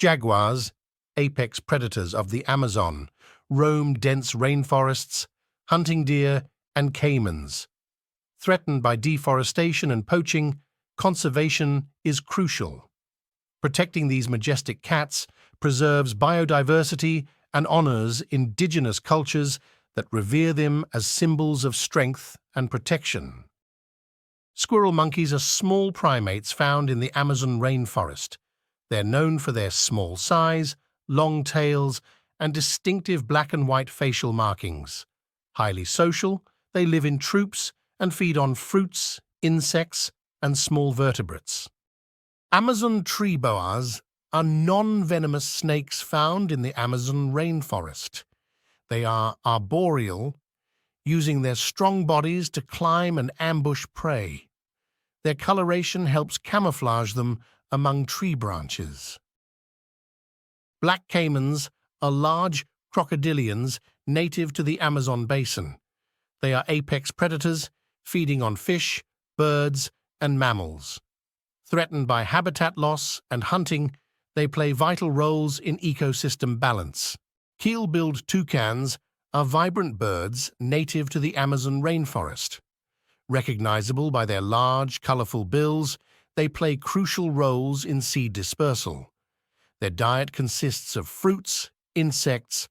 Jaguars, apex predators of the Amazon, roam dense rainforests, hunting deer and caimans. Threatened by deforestation and poaching, conservation is crucial. Protecting these majestic cats preserves biodiversity and honors indigenous cultures that revere them as symbols of strength and protection. Squirrel monkeys are small primates found in the Amazon rainforest. They're known for their small size, long tails, and distinctive black and white facial markings. Highly social, they live in troops and feed on fruits, insects, and small vertebrates. Amazon tree boas are non-venomous snakes found in the Amazon rainforest. They are arboreal, using their strong bodies to climb and ambush prey. Their coloration helps camouflage them among tree branches. Black caimans are large crocodilians native to the Amazon basin. They are apex predators, feeding on fish, birds, and mammals. Threatened by habitat loss and hunting, they play vital roles in ecosystem balance. Keel-billed toucans are vibrant birds native to the Amazon rainforest. Recognizable by their large, colorful bills, they play crucial roles in seed dispersal. Their diet consists of fruits, insects,